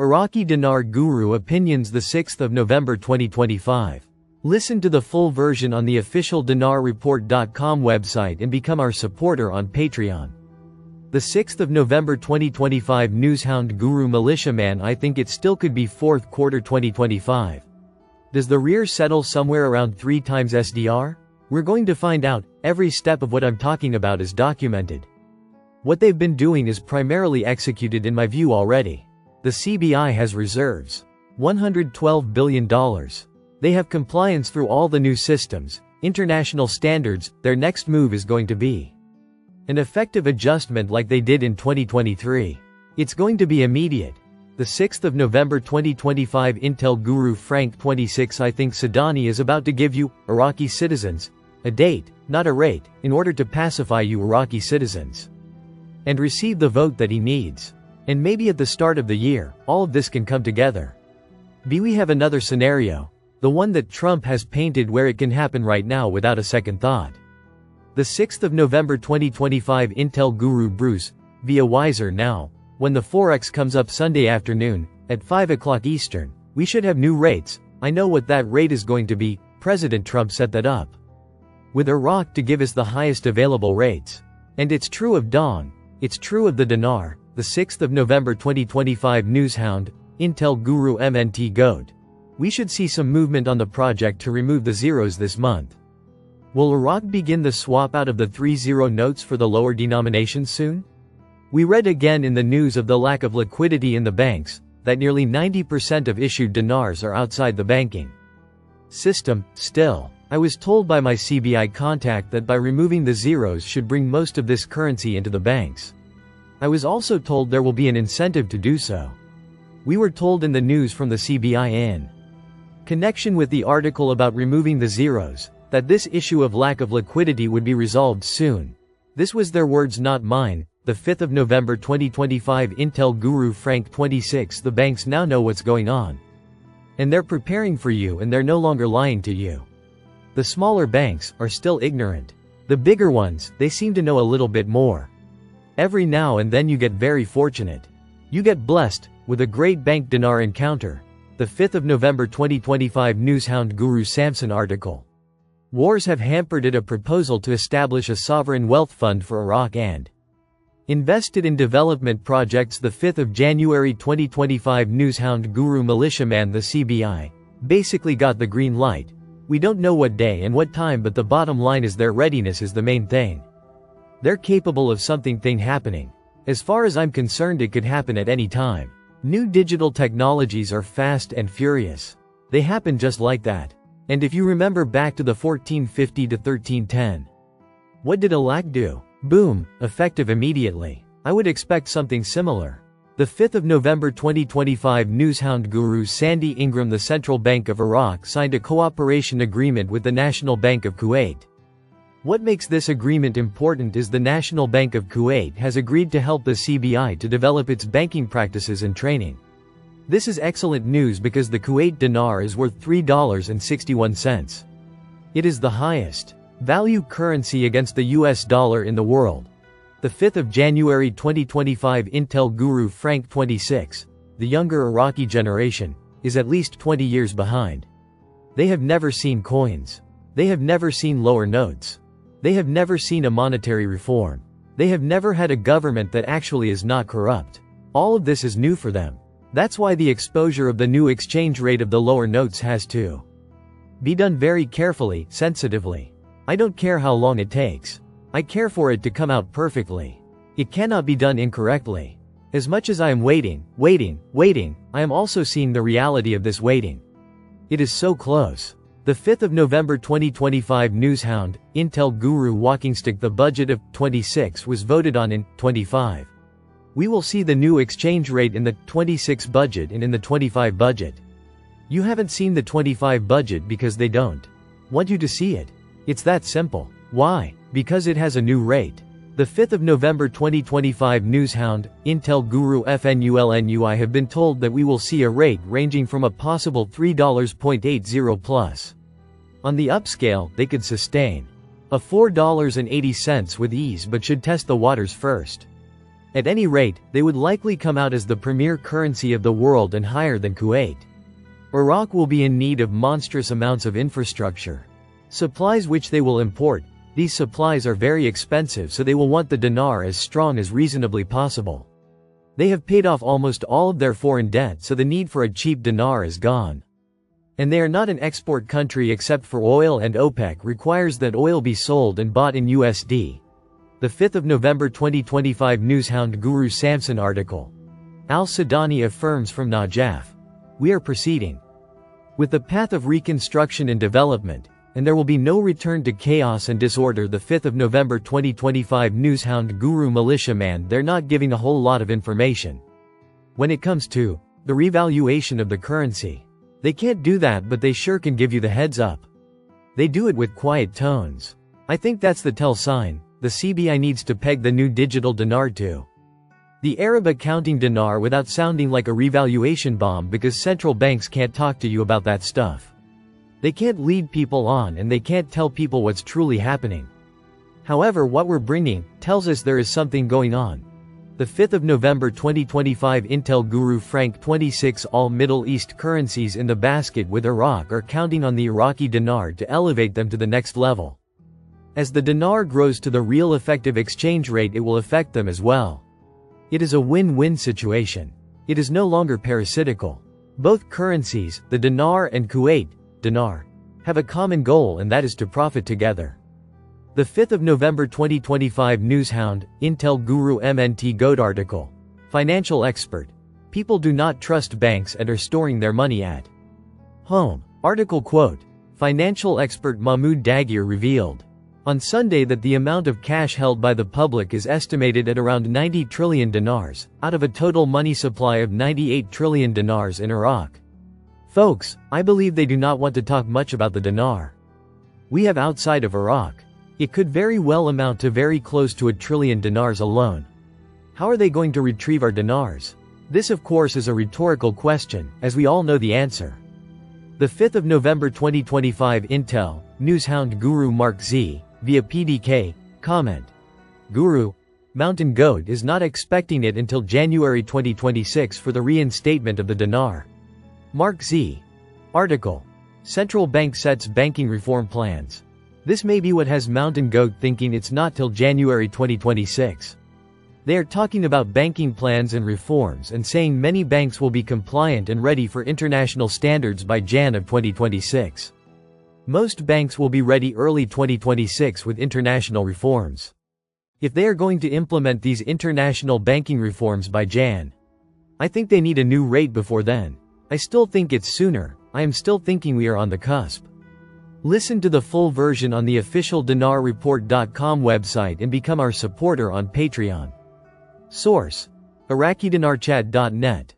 Iraqi Dinar Guru Opinions, the 6th of November 2025. Listen to the full version on the official dinarreport.com website and become our supporter on Patreon. The 6th of November 2025 Newshound Guru Militiaman. I think it still could be fourth quarter 2025. Does the rear settle somewhere around 3 times SDR? We're going to find out. Every step of what I'm talking about is documented. What they've been doing is primarily executed in my view already. The CBI has reserves. $112 billion. They have compliance through all the new systems, international standards. Their next move is going to be an effective adjustment like they did in 2023. It's going to be immediate. The 6th of November 2025 Intel Guru Frank 26. I think Sadani is about to give you, Iraqi citizens, a date, not a rate, in order to pacify you Iraqi citizens and receive the vote that he needs. And maybe at the start of the year, all of this can come together. We have another scenario, the one that Trump has painted, where it can happen right now without a second thought. The 6th of November 2025 Intel Guru Bruce, via Wiser now, when the Forex comes up Sunday afternoon, at 5 o'clock Eastern, we should have new rates. I know what that rate is going to be. President Trump set that up with Iraq to give us the highest available rates. And it's true of Dong, it's true of the dinar. The 6th of November 2025 Newshound, Intel Guru MNT Goat. We should see some movement on the project to remove the zeros this month. Will Iraq begin the swap out of the 3-0 notes for the lower denominations soon? We read again in the news of the lack of liquidity in the banks, that nearly 90% of issued dinars are outside the banking system. Still, I was told by my CBI contact that by removing the zeros should bring most of this currency into the banks. I was also told there will be an incentive to do so. We were told in the news from the CBI in connection with the article about removing the zeros, that this issue of lack of liquidity would be resolved soon. This was their words, not mine. The 5th of November 2025 Intel Guru Frank 26. The banks now know what's going on. And they're preparing for you, and they're no longer lying to you. The smaller banks are still ignorant. The bigger ones, they seem to know a little bit more. Every now and then you get very fortunate. You get blessed with a great bank dinar encounter. The 5th of November 2025 Newshound Guru Samson article. Wars have hampered it. A proposal to establish a sovereign wealth fund for Iraq and invested in development projects. The 5th of January 2025 Newshound Guru Militiaman. The CBI basically got the green light. We don't know what day and what time, but the bottom line is their readiness is the main thing. They're capable of something happening. As far as I'm concerned, it could happen at any time. New digital technologies are fast and furious. They happen just like that. And if you remember back to the 1450 to 1310, what did Iraq do? Boom, effective immediately. I would expect something similar. The 5th of November 2025 Newshound Guru Sandy Ingram. The Central Bank of Iraq signed a cooperation agreement with the National Bank of Kuwait. What makes this agreement important is the National Bank of Kuwait has agreed to help the CBI to develop its banking practices and training. This is excellent news because the Kuwait dinar is worth $3.61. It is the highest value currency against the US dollar in the world. The 5th of January 2025 Intel Guru Frank 26. The younger Iraqi generation is at least 20 years behind. They have never seen coins. They have never seen lower notes. They have never seen a monetary reform. They have never had a government that actually is not corrupt. All of this is new for them. That's why the exposure of the new exchange rate of the lower notes has to be done very carefully, sensitively. I don't care how long it takes. I care for it to come out perfectly. It cannot be done incorrectly. As much as I am waiting, I am also seeing the reality of this waiting. It is so close. The 5th of November 2025 Newshound, Intel Guru Walking Stick. The budget of 26 was voted on in 25. We will see the new exchange rate in the 26 budget and in the 25 budget. You haven't seen the 25 budget because they don't want you to see it. It's that simple. Why? Because it has a new rate. The 5th of November 2025 Newshound, Intel Guru FNULNU. I have been told that we will see a rate ranging from a possible $3.80 plus. On the upscale, they could sustain a $4.80 with ease, but should test the waters first. At any rate, they would likely come out as the premier currency of the world and higher than Kuwait. Iraq will be in need of monstrous amounts of infrastructure. Supplies which they will import. These supplies are very expensive, so they will want the dinar as strong as reasonably possible. They have paid off almost all of their foreign debt, so the need for a cheap dinar is gone. And they are not an export country except for oil, and OPEC requires that oil be sold and bought in USD. The 5th of November 2025 Newshound Guru Samson article. Al-Sudani affirms from Najaf. We are proceeding with the path of reconstruction and development, and there will be no return to chaos and disorder. The 5th of November 2025 Newshound Guru Militiaman. They're not giving a whole lot of information when it comes to the revaluation of the currency. They can't do that, but they sure can give you the heads up. They do it with quiet tones. I think that's the tell sign. The CBI needs to peg the new digital dinar to the Arab accounting dinar without sounding like a revaluation bomb, because central banks can't talk to you about that stuff. They can't lead people on, and they can't tell people what's truly happening. However, what we're bringing tells us there is something going on. The 5th of November 2025 Intel Guru Frank 26 All Middle East currencies in the basket with Iraq are counting on the Iraqi dinar to elevate them to the next level. As the dinar grows to the real effective exchange rate, it will affect them as well. It is a win-win situation. It is no longer parasitical. Both currencies, the dinar and Kuwait dinar, have a common goal, and that is to profit together. The 5th of November 2025 Newshound, Intel Guru MNT Goat article. Financial expert. People do not trust banks and are storing their money at home. Article quote. Financial expert Mahmoud Dagir revealed on Sunday that the amount of cash held by the public is estimated at around 90 trillion dinars, out of a total money supply of 98 trillion dinars in Iraq. Folks, I believe they do not want to talk much about the dinar we have outside of Iraq. It could very well amount to very close to 1 trillion dinars alone. How are they going to retrieve our dinars? This of course is a rhetorical question, as we all know the answer. The 5th of November 2025 Intel, Newshound Guru Mark Z, via PDK, comment. Guru, Mountain Goat is not expecting it until January 2026 for the reinstatement of the dinar. Mark Z. Article. Central bank sets banking reform plans. This may be what has Mountain Goat thinking it's not till January 2026. They are talking about banking plans and reforms and saying many banks will be compliant and ready for international standards by Jan of 2026. Most banks will be ready early 2026 with international reforms. If they are going to implement these international banking reforms by Jan, I think they need a new rate before then. I still think it's sooner. I am still thinking we are on the cusp. Listen to the full version on the official dinarreport.com website and become our supporter on Patreon. Source: IraqiDinarChat.net